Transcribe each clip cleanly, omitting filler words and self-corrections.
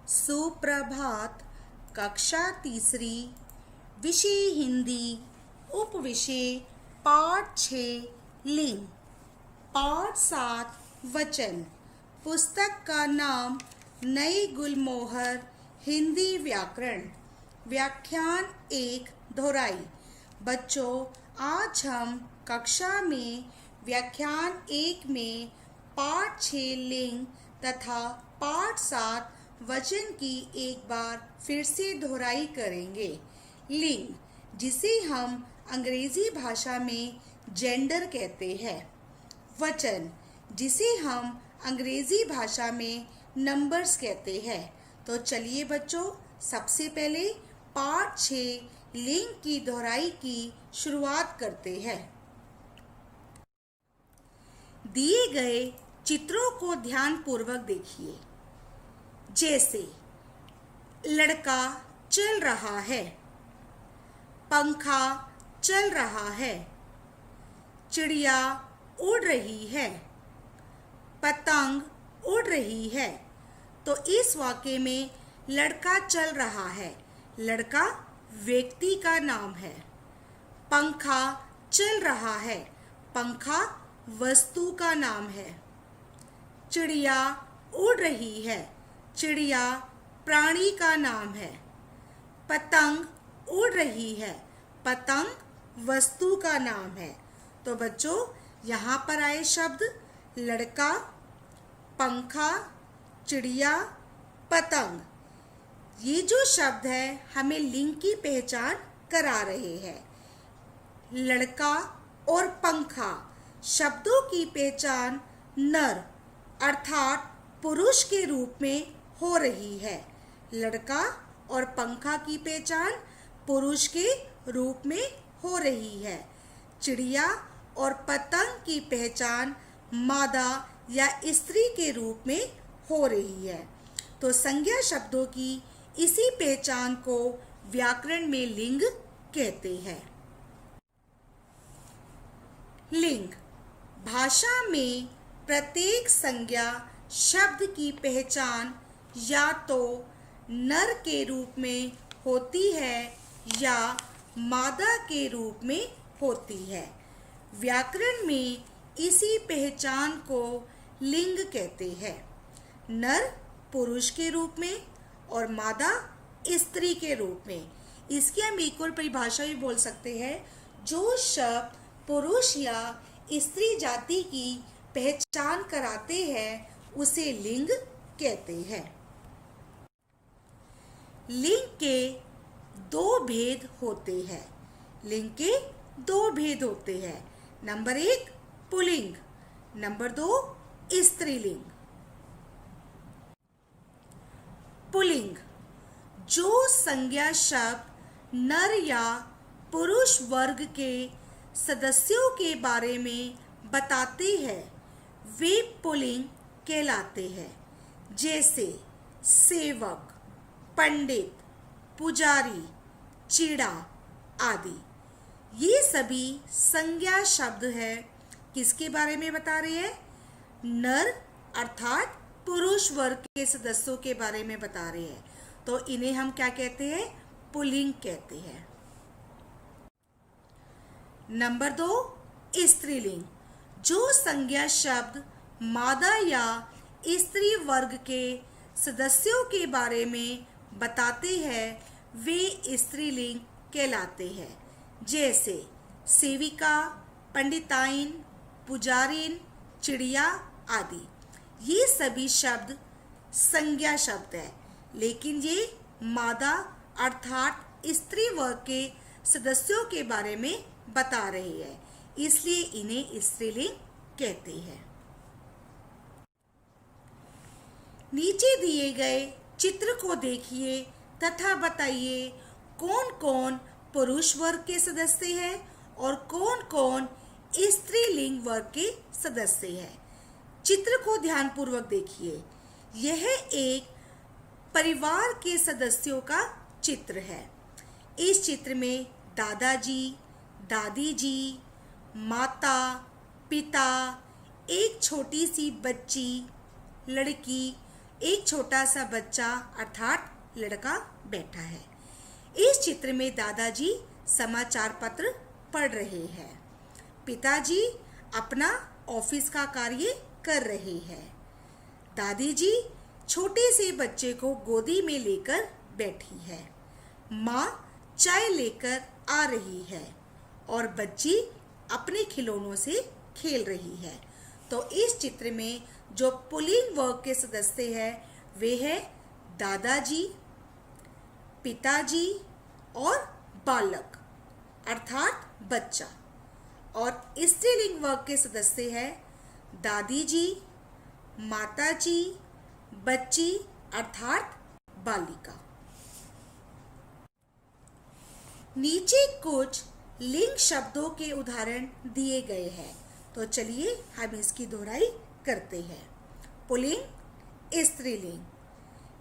सुप्रभात। कक्षा तीसरी, विषय हिंदी, उपविषय पाठ 6 लिंग, पाठ 7 वचन। पुस्तक का नाम नई गुलमोहर हिंदी व्याकरण। व्याख्यान 1 दोहराई। बच्चों, आज हम कक्षा में व्याख्यान 1 में पाठ 6 लिंग तथा पाठ 7 वचन की एक बार फिर से दोहराई करेंगे। लिंग, जिसे हम अंग्रेजी भाषा में जेंडर कहते हैं। वचन, जिसे हम अंग्रेजी भाषा में नंबर्स कहते हैं। तो चलिए बच्चों, सबसे पहले पाठ 6 लिंग की दोहराई की शुरुआत करते हैं। दिए गए चित्रों को ध्यान पूर्वक देखिए। जैसे लड़का चल रहा है, पंखा चल रहा है, चिड़िया उड़ रही है, पतंग उड़ रही है। तो इस वाक्य में लड़का चल रहा है, लड़का व्यक्ति का नाम है। पंखा चल रहा है, पंखा वस्तु का नाम है। चिड़िया उड़ रही है, चिड़िया प्राणी का नाम है। पतंग उड़ रही है, पतंग वस्तु का नाम है। तो बच्चों, यहाँ पर आए शब्द लड़का, पंखा, चिड़िया, पतंग। ये जो शब्द है हमें लिंग की पहचान करा रहे हैं। लड़का और पंखा शब्दों की पहचान नर अर्थात पुरुष के रूप में हो रही है। लड़का और पंखा की पहचान पुरुष के रूप में हो रही है। चिड़िया और पतंग की पहचान मादा या स्त्री के रूप में हो रही है। तो संज्ञा शब्दों की इसी पहचान को व्याकरण में लिंग कहते हैं। लिंग, भाषा में प्रत्येक संज्ञा शब्द की पहचान या तो नर के रूप में होती है या मादा के रूप में होती है। व्याकरण में इसी पहचान को लिंग कहते हैं। नर पुरुष के रूप में और मादा स्त्री के रूप में। इसकी हम एक और परिभाषा भी बोल सकते हैं, जो शब्द पुरुष या स्त्री जाति की पहचान कराते हैं उसे लिंग कहते हैं। लिंग के दो भेद होते हैं। लिंग के दो भेद होते हैं। नंबर 1 पुल्लिंग, नंबर 2 स्त्रीलिंग। पुल्लिंग, जो संज्ञा शब्द नर या पुरुष वर्ग के सदस्यों के बारे में बताते हैं वे पुल्लिंग कहलाते हैं। जैसे सेवक, पंडित, पुजारी, चिड़ा आदि। ये सभी संज्ञा शब्द है। किसके बारे में बता रहे हैं? नर अर्थात पुरुष वर्ग के सदस्यों के बारे में बता रहे हैं। तो इन्हें हम क्या कहते हैं? पुल्लिंग कहते हैं। नंबर 2 स्त्रीलिंग, जो संज्ञा शब्द मादा या स्त्री वर्ग के सदस्यों के बारे में बताते हैं वे स्त्रीलिंग कहलाते हैं। जैसे सेविका, पंडिताइन, पुजारिन, चिड़िया आदि। ये सभी शब्द संज्ञा शब्द है, लेकिन ये मादा अर्थात स्त्री वर्ग के सदस्यों के बारे में बता रहे हैं, इसलिए इन्हें स्त्रीलिंग कहते हैं। नीचे दिए गए चित्र को देखिए तथा बताइए कौन कौन पुरुष वर्ग के सदस्य हैं और कौन कौन स्त्रीलिंग वर्ग के सदस्य हैं। चित्र को ध्यानपूर्वक देखिए। यह एक परिवार के सदस्यों का चित्र है। इस चित्र में दादाजी, दादी जी, माता, पिता, एक छोटी सी बच्ची, लड़की, एक छोटा सा बच्चा अर्थात लड़का बैठा है। इस चित्र में दादाजी समाचार पत्र पढ़ रहे हैं। पिताजी अपना ऑफिस का कार्य कर रहे हैं। दादी जी छोटे से बच्चे को गोदी में लेकर बैठी है। माँ चाय लेकर आ रही है और बच्ची अपने खिलौनों से खेल रही है। तो इस चित्र में जो पुल्लिंग वर्ग के सदस्य हैं वे हैं दादाजी, पिताजी और बालक अर्थात बच्चा। और स्त्रीलिंग वर्ग के सदस्य हैं दादी जी, माता जी, बच्ची अर्थात बालिका। नीचे कुछ लिंग शब्दों के उदाहरण दिए गए हैं, तो चलिए हम इसकी दोहराई करते हैं। पुल्लिंग स्त्रीलिंग,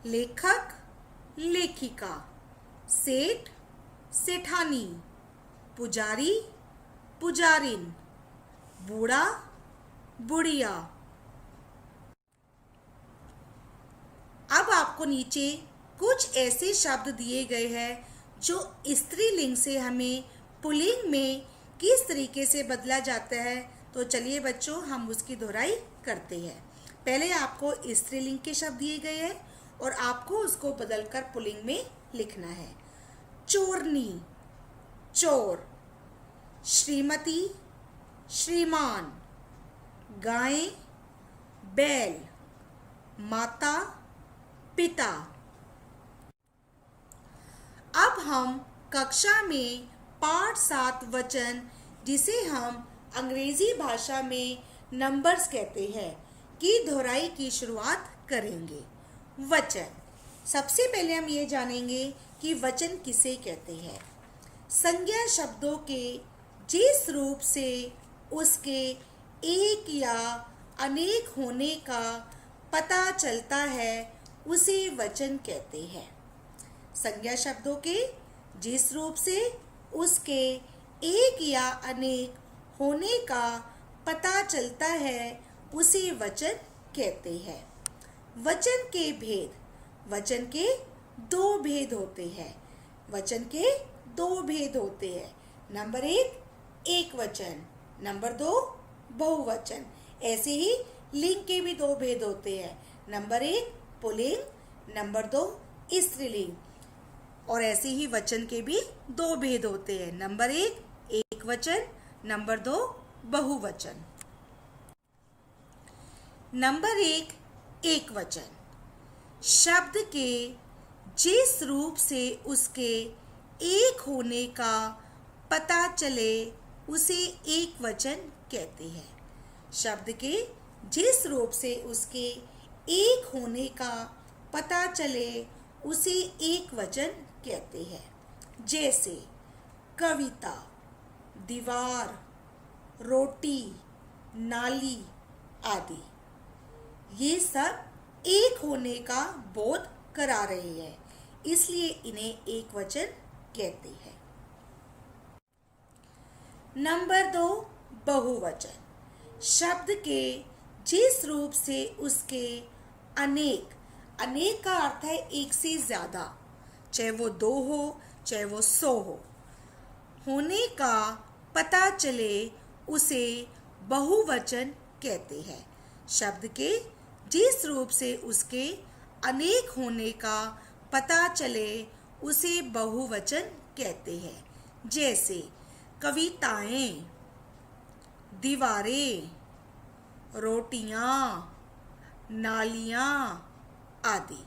लेखक लेखिका, सेठ सेठानी, पुजारी पुजारिन, बूढ़ा बुढ़िया। अब आपको नीचे कुछ ऐसे शब्द दिए गए हैं जो स्त्रीलिंग से हमें पुल्लिंग में किस तरीके से बदला जाता है, तो चलिए बच्चों हम उसकी दोहराई करते हैं। पहले आपको स्त्रीलिंग के शब्द दिए गए हैं और आपको उसको बदलकर पुल्लिंग में लिखना है। चोरनी चोर, श्रीमती श्रीमान, गाय बैल, माता पिता। अब हम कक्षा में पाठ 7 वचन, जिसे हम अंग्रेजी भाषा में नंबर्स कहते हैं, की दोहराई की शुरुआत करेंगे। वचन, सबसे पहले हम ये जानेंगे कि वचन किसे कहते हैं। संज्ञा शब्दों के जिस रूप से उसके एक या अनेक होने का पता चलता है उसे वचन कहते हैं। संज्ञा शब्दों के जिस रूप से उसके एक या अनेक होने का पता चलता है उसे वचन कहते हैं। वचन के भेद, वचन के 2 भेद होते हैं। वचन के 2 भेद होते हैं। नंबर 1 एक वचन, नंबर 2 बहुवचन। ऐसे ही लिंग के भी 2 भेद होते हैं। नंबर 1 पुल्लिंग, नंबर 2 स्त्रीलिंग। और ऐसे ही वचन के भी 2 भेद होते हैं। नंबर 1 एक वचन, नंबर 2 बहुवचन। नंबर 1 एक वचन, शब्द के जिस रूप से उसके एक होने का पता चले उसे एक वचन कहते हैं। शब्द के जिस रूप से उसके एक होने का पता चले उसे एक वचन कहते हैं। जैसे कविता, दीवार, रोटी, नाली आदि। ये सब एक होने का बोध करा रहे हैं, इसलिए इन्हें एक वचन कहते हैं। नंबर 2 बहुवचन, शब्द के जिस रूप से उसके अनेक, अनेक का अर्थ है एक से ज्यादा, चाहे वो 2 हो चाहे वो 100 हो, होने का पता चले उसे बहुवचन कहते हैं। शब्द के जिस रूप से उसके अनेक होने का पता चले उसे बहुवचन कहते हैं। जैसे कविताएं, दीवारें, रोटियां, नालियां आदि।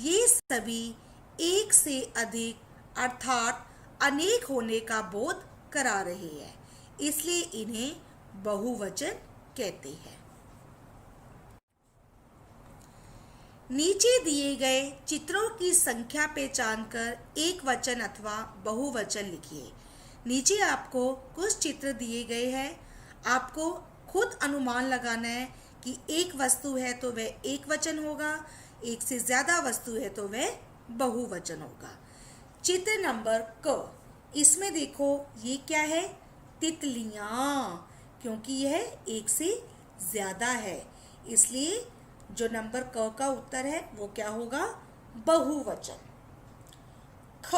ये सभी एक से अधिक अर्थात अनेक होने का बोध करा रहे हैं, इसलिए इन्हें बहुवचन कहते हैं। नीचे दिए गए चित्रों की संख्या पहचान कर एक वचन अथवा बहुवचन लिखिए। नीचे आपको कुछ चित्र दिए गए हैं, आपको खुद अनुमान लगाना है कि एक वस्तु है तो वह एक वचन होगा, एक से ज्यादा वस्तु है तो वह बहुवचन होगा। चित्र नंबर क, इसमें देखो ये क्या है, तितलियां, क्योंकि यह एक से ज्यादा है इसलिए जो नंबर क का उत्तर है वो क्या होगा? बहुवचन। ख,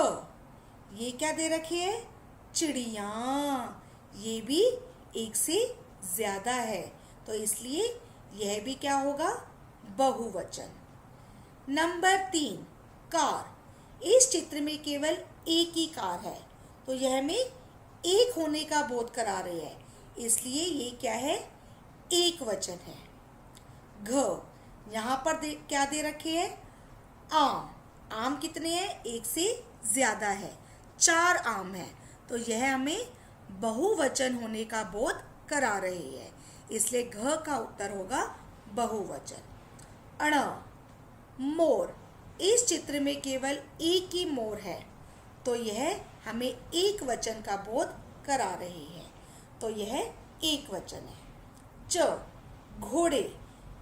ये क्या दे रखी है? चिड़िया। ये भी एक से ज्यादा है, तो इसलिए यह भी क्या होगा? बहुवचन। Number 3, car. इस चित्र में केवल एक ही कार है, तो यह हमें एक होने का बोध करा रही है, इसलिए ये क्या है? एक वचन है। घ, यहाँ पर क्या दे रखे है? आम। आम कितने हैं? एक से ज्यादा है, 4 आम है, तो यह हमें बहुवचन होने का बोध करा रही है, इसलिए घ का उत्तर होगा बहुवचन। अण, मोर। इस चित्र में केवल एक ही मोर है, तो यह हमें एक वचन का बोध करा रही है, तो यह एक वचन है। च, घोड़े।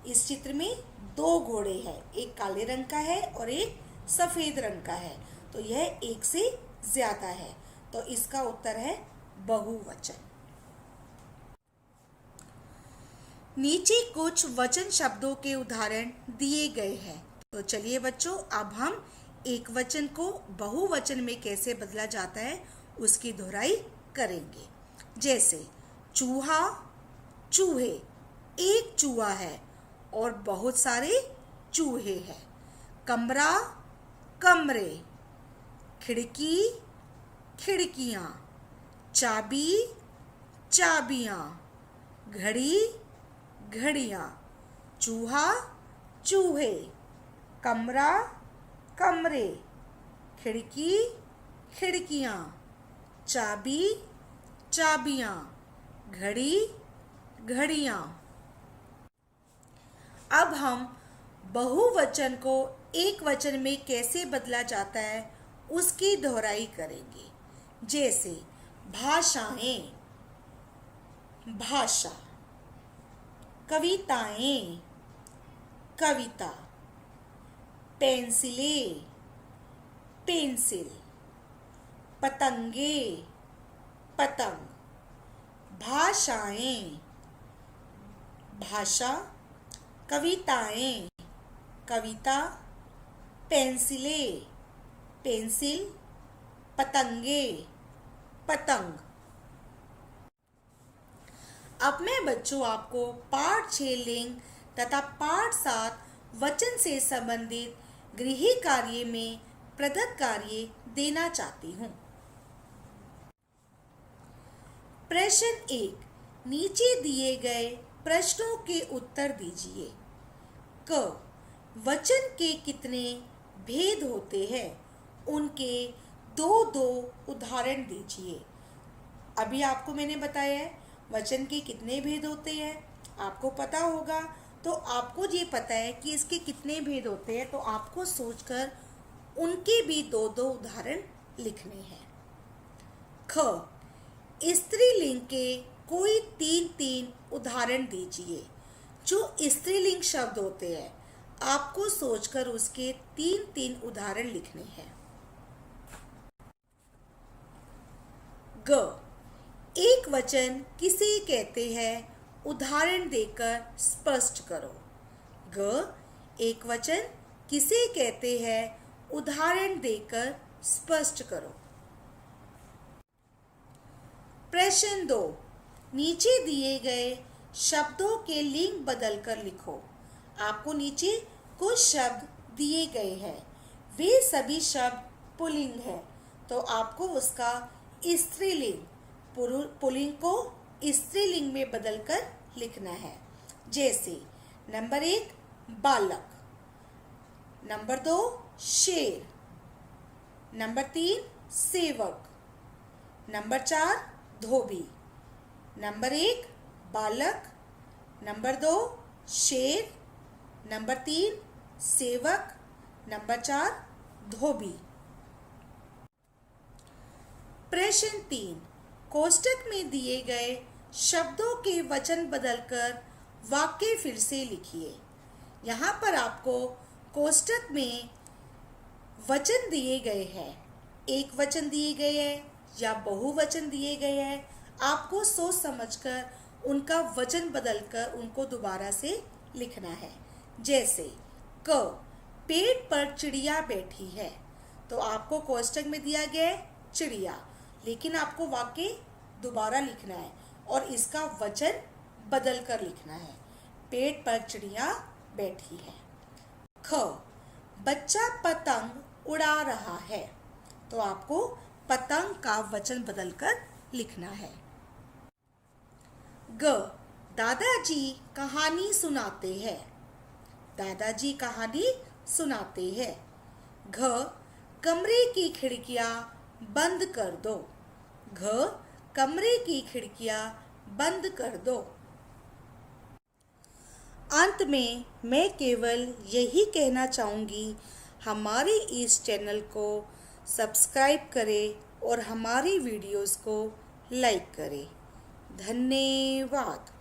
इस चित्र में 2 घोड़े हैं, एक काले रंग का है और एक सफेद रंग का है, तो यह एक से ज्यादा है, तो इसका उत्तर है बहुवचन। नीचे कुछ वचन शब्दों के उदाहरण दिए गए हैं, तो चलिए बच्चों अब हम एक वचन को बहुवचन में कैसे बदला जाता है उसकी दोहराई करेंगे। जैसे चूहा, चूहे। एक चूहा है और बहुत सारे चूहे हैं। कमरा, कमरे। खिड़की, खिड़कियाँ। चाबी, चाबियाँ। घड़ी, घड़ियाँ। चूहा, चूहे। कमरा, कमरे। खिड़की, खिड़कियाँ। चाबी, चाबियाँ। घड़ी, घड़ियाँ। अब हम बहुवचन को एक वचन में कैसे बदला जाता है उसकी दोहराई करेंगे। जैसे भाषाएं, भाषा। कविताएं, कविता। पेंसिलें, पेंसिल। पतंगे, पतंग। भाषाएं, भाषा। कविताएं, कविता। पेंसिलें, पेंसिल। पतंगे, पतंग। अब मैं बच्चों आपको पाठ 6 लिंग तथा पाठ 7 वचन से संबंधित गृह कार्य में प्रदत्त कार्य देना चाहती हूँ। प्रश्न 1, नीचे दिए गए प्रश्नों के उत्तर दीजिए। क, वचन के कितने भेद होते हैं? उनके 2-2 उदाहरण दीजिए। अभी आपको मैंने बताया है वचन के कितने भेद होते हैं, आपको पता होगा, तो आपको ये पता है कि इसके कितने भेद होते हैं, तो आपको सोचकर उनके भी 2-2 उदाहरण लिखने हैं। ख, स्त्रीलिंग के कोई 3-3 उदाहरण दीजिए। जो स्त्रीलिंग शब्द होते हैं आपको सोचकर उसके 3-3 उदाहरण लिखने हैं। ग, एक वचन किसे कहते हैं? उदाहरण देकर स्पष्ट करो। ग, एक वचन किसे कहते हैं? उदाहरण देकर स्पष्ट करो। प्रश्न 2, नीचे दिए गए शब्दों के लिंग बदलकर लिखो। आपको नीचे कुछ शब्द दिए गए हैं, वे सभी शब्द पुल्लिंग है, तो आपको उसका स्त्रीलिंग, पुल्लिंग को स्त्रीलिंग में बदलकर लिखना है। जैसे नंबर 1 बालक, नंबर 2 शेर, नंबर 3 सेवक, नंबर 4 धोबी। नंबर 1 बालक, नंबर 2 शेर, नंबर 3 सेवक, नंबर 4 धोबी। प्रश्न 3, कोष्टक में दिए गए शब्दों के वचन बदलकर वाक्य फिर से लिखिए। यहाँ पर आपको कोष्टक में वचन दिए गए हैं, एक वचन दिए गए हैं या बहुवचन दिए गए हैं, आपको सोच समझकर उनका वचन बदलकर उनको दोबारा से लिखना है। जैसे क, पेड़ पर चिड़िया बैठी है, तो आपको कोष्टक में दिया गया है चिड़िया, लेकिन आपको वाक्य दोबारा लिखना है और इसका वचन बदल कर लिखना है। पेड़ पर चिड़िया बैठी है। ख, बच्चा पतंग उड़ा रहा है, तो आपको पतंग का वचन बदलकर लिखना है। ग, दादाजी कहानी सुनाते हैं, दादाजी कहानी सुनाते हैं। घ, कमरे की खिड़कियां बंद कर दो, घ, कमरे की खिड़कियां बंद कर दो। अंत में मैं केवल यही कहना चाहूँगी, हमारे इस चैनल को सब्सक्राइब करें और हमारी वीडियोस को लाइक करें। धन्यवाद।